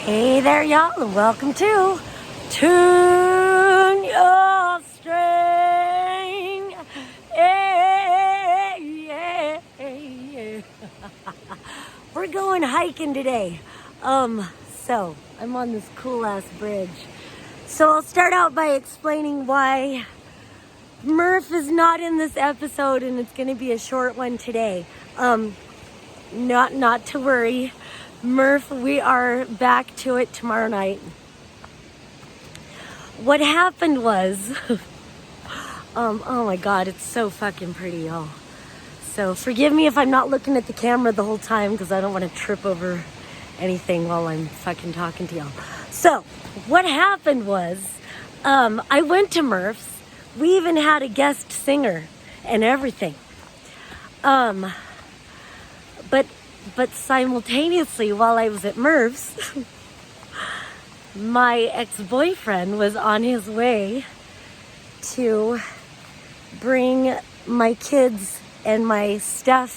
Hey there, y'all, and welcome to Tune Your String. Yeah, yeah, yeah. We're going hiking today. So I'm on this cool ass bridge. So I'll start out by explaining why Merf is not in this episode, and it's going to be a short one today. Not to worry. Merf, we are back to it tomorrow night. What happened was, oh my God, it's so fucking pretty, y'all. So forgive me if I'm not looking at the camera the whole time because I don't want to trip over anything while I'm fucking talking to y'all. So what happened was, I went to Merf's. We even had a guest singer and everything. But simultaneously, while I was at Merf's, my ex-boyfriend was on his way to bring my kids and my stuff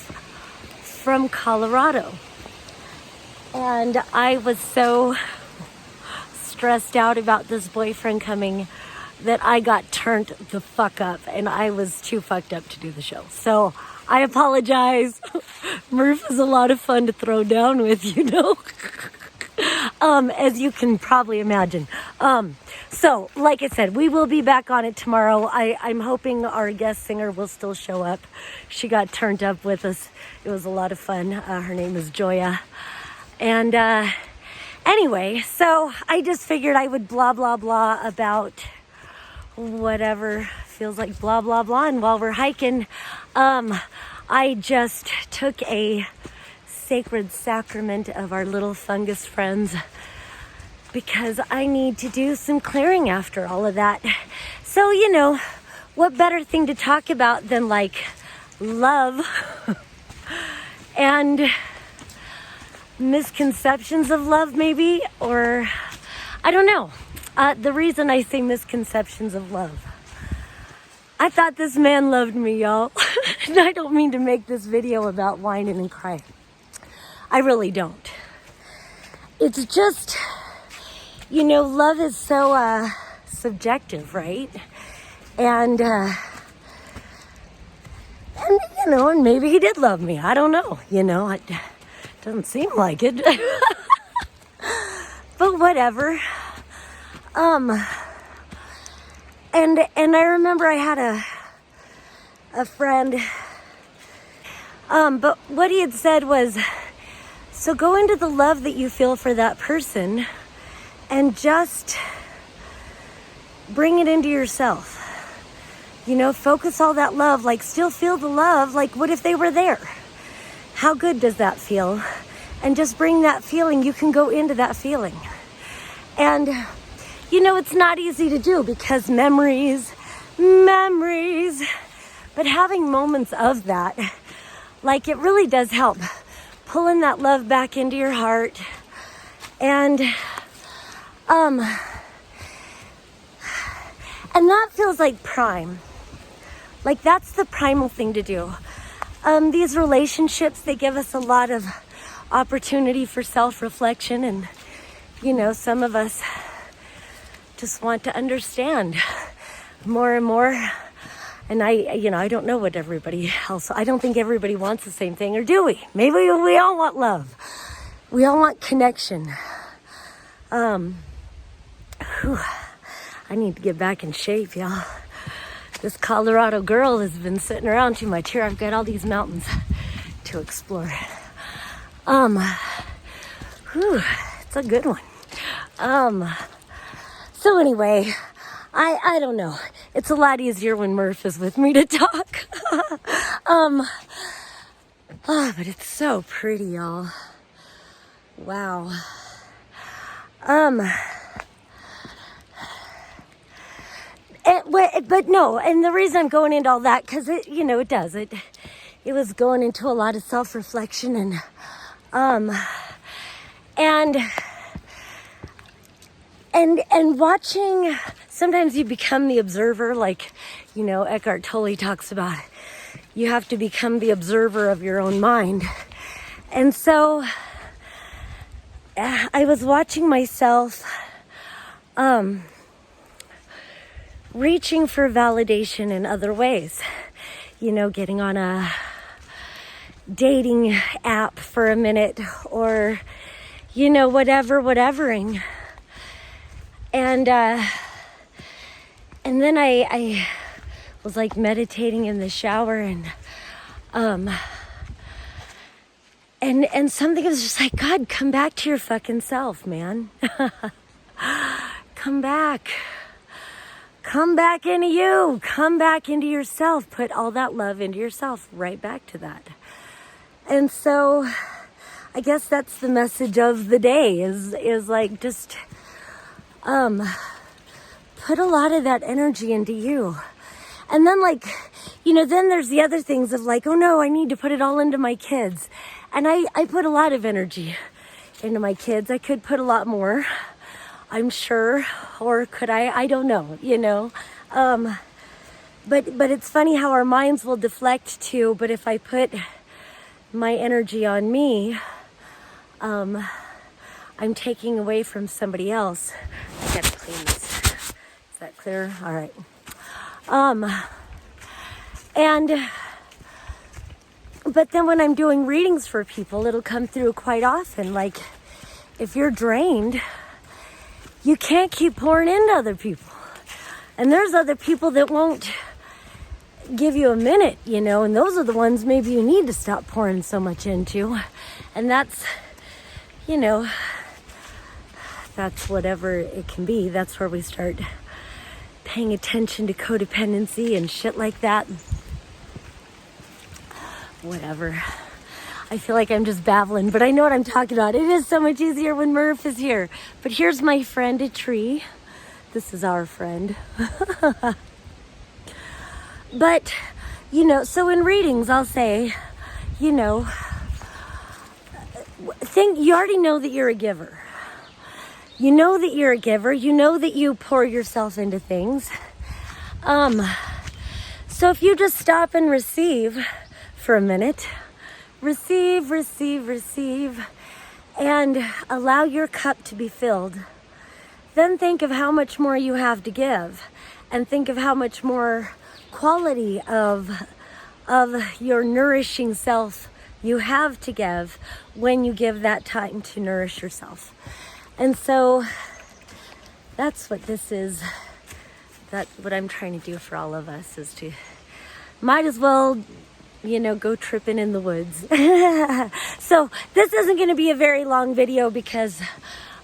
from Colorado. And I was so stressed out about this boyfriend coming that I got turned the fuck up, and I was too fucked up to do the show. So I apologize. Merf is a lot of fun to throw down with, you know. As you can probably imagine. So, like I said, we will be back on it tomorrow. I'm hoping our guest singer will still show up. She got turned up with us. It was a lot of fun. Her name is Joya. And anyway, so I just figured I would blah, blah, blah about whatever feels like blah, blah, blah. And while we're hiking, I just took a sacred sacrament of our little fungus friends because I need to do some clearing after all of that. So, you know, what better thing to talk about than like love and misconceptions of love, maybe, or I don't know. The reason I say misconceptions of love, I thought this man loved me, y'all. And I don't mean to make this video about whining and crying. I really don't. It's just, you know, love is so subjective, right? And you know, and maybe he did love me. I don't know. You know, it doesn't seem like it. But whatever. And I remember I had a friend, but what he had said was, so go into the love that you feel for that person and just bring it into yourself. You know, focus all that love, like still feel the love, like what if they were there? How good does that feel? And just bring that feeling, you can go into that feeling. And you know, it's not easy to do because memories, but having moments of that, like it really does help. Pulling that love back into your heart. And that feels like prime. Like that's the primal thing to do. These relationships, they give us a lot of opportunity for self-reflection, and you know, some of us just want to understand more and more. And I don't know what everybody else, I don't think everybody wants the same thing, or do we? Maybe we all want love. We all want connection. I need to get back in shape, y'all. This Colorado girl has been sitting around too much. Here, I've got all these mountains to explore. It's a good one. So anyway, I don't know. It's a lot easier when Merf is with me to talk. But it's so pretty, y'all. Wow. But no, and the reason I'm going into all that, because it, you know, it does. It was going into a lot of self-reflection and watching. Sometimes you become the observer, like, you know, Eckhart Tolle talks about. You have to become the observer of your own mind. And so I was watching myself reaching for validation in other ways. You know, getting on a dating app for a minute, or, you know, whatevering. And then I was like meditating in the shower, and something was just like, God, come back to your fucking self, man. Come back into you. Come back into yourself. Put all that love into yourself, right back to that. And so I guess that's the message of the day is like, just put a lot of that energy into you. And then, like, you know, then there's the other things of like, oh no, I need to put it all into my kids. And I put a lot of energy into my kids. I could put a lot more, I'm sure, or could I don't know, you know. But it's funny how our minds will deflect too. But if I put my energy on me, I'm taking away from somebody else. I gotta clean this. Is that clear? All right. But then when I'm doing readings for people, it'll come through quite often. Like, if you're drained, you can't keep pouring into other people. And there's other people that won't give you a minute, you know, and those are the ones maybe you need to stop pouring so much into. And that's, you know, that's whatever it can be. That's where we start paying attention to codependency and shit like that. Whatever. I feel like I'm just babbling, but I know what I'm talking about. It is so much easier when Merf is here. But here's my friend, a tree. This is our friend. But, you know, so in readings, I'll say, you know, you already know that you're a giver. You know that you're a giver. You know that you pour yourself into things. So if you just stop and receive for a minute, receive, and allow your cup to be filled, then think of how much more you have to give, and think of how much more quality of your nourishing self you have to give when you give that time to nourish yourself. And so that's what this is. That's what I'm trying to do for all of us, is to, might as well, you know, go tripping in the woods. So this isn't going to be a very long video because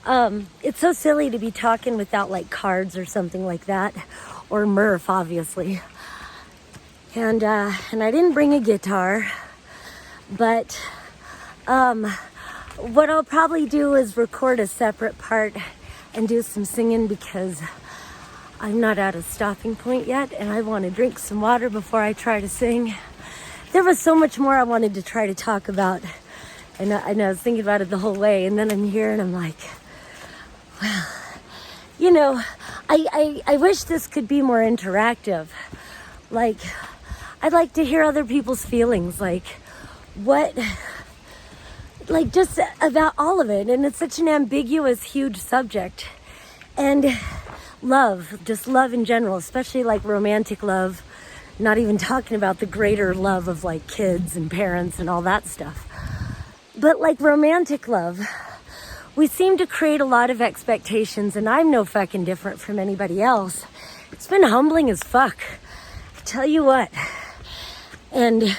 it's so silly to be talking without like cards or something like that, or Merf, obviously. And I didn't bring a guitar, but what I'll probably do is record a separate part and do some singing, because I'm not at a stopping point yet, and I want to drink some water before I try to sing. There was so much more I wanted to try to talk about, and I was thinking about it the whole way, and then I'm here and I'm like, well, you know, I wish this could be more interactive. Like, I'd like to hear other people's feelings, like just about all of it. And it's such an ambiguous, huge subject. And love, just love in general, especially like romantic love, not even talking about the greater love of like kids and parents and all that stuff. But like romantic love, we seem to create a lot of expectations, and I'm no fucking different from anybody else. It's been humbling as fuck, I tell you what. And,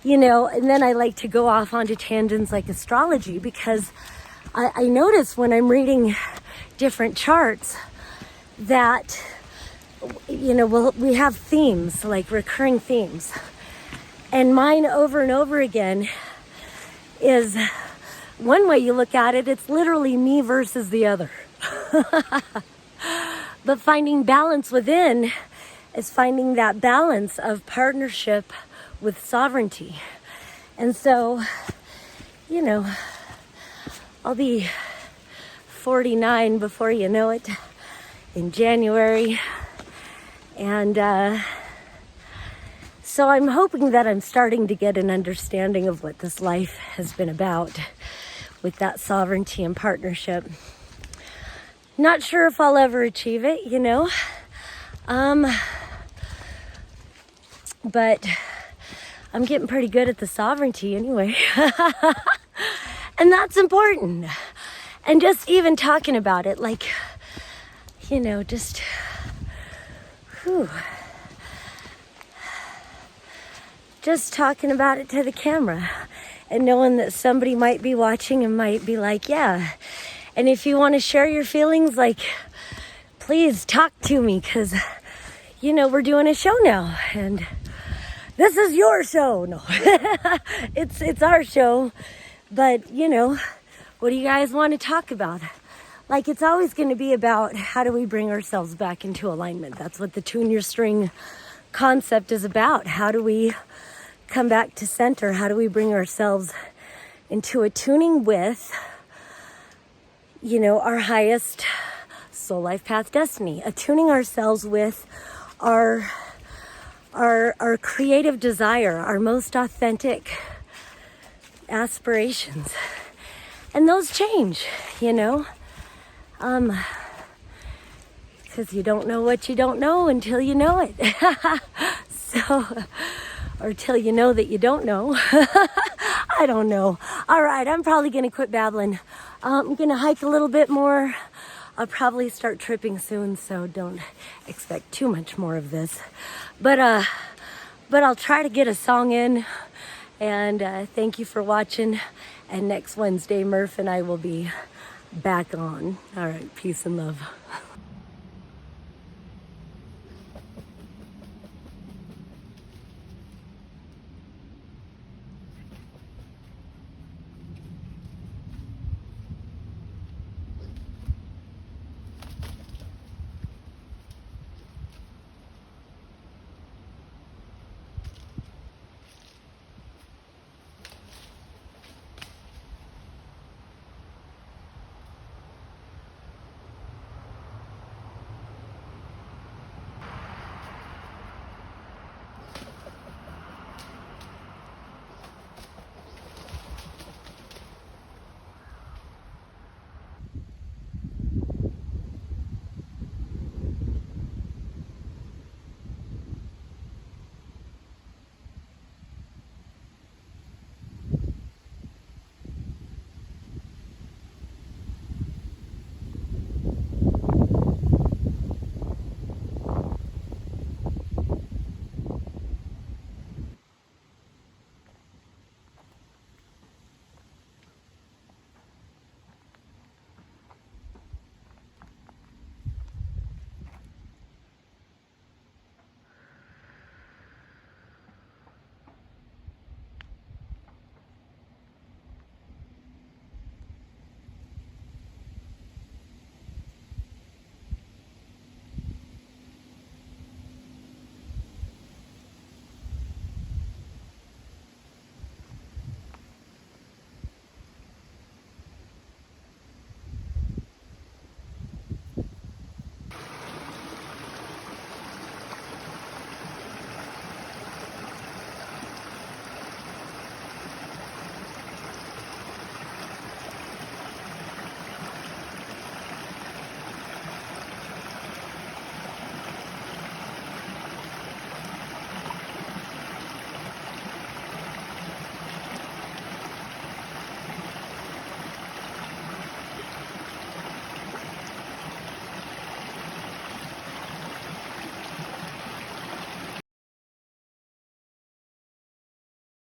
you know, and then I like to go off onto tangents like astrology, because I notice when I'm reading different charts that, you know, we have themes, like recurring themes. And mine over and over again is, one way you look at it, it's literally me versus the other. But finding balance within is finding that balance of partnership with sovereignty. And so, you know, I'll be 49 before you know it, in January. And so I'm hoping that I'm starting to get an understanding of what this life has been about, with that sovereignty and partnership. Not sure if I'll ever achieve it, you know. But I'm getting pretty good at the sovereignty anyway. And that's important. And just even talking about it, like, you know, just, whew. Just talking about it to the camera and knowing that somebody might be watching and might be like, yeah. And if you want to share your feelings, like, please talk to me, because, you know, we're doing a show now and this is your show. No, it's our show. But, you know, what do you guys want to talk about? Like, it's always going to be about how do we bring ourselves back into alignment. That's what the tune your string concept is about. How do we come back to center? How do we bring ourselves into attuning with, you know, our highest soul life path destiny, attuning ourselves with our creative desire, our most authentic aspirations. And those change, you know, because you don't know what you don't know until you know it. So, or till you know that you don't know. I don't know. All right, I'm probably going to quit babbling. I'm going to hike a little bit more. I'll probably start tripping soon, so don't expect too much more of this. But I'll try to get a song in. And thank you for watching. And next Wednesday, Merf and I will be back on. All right, peace and love.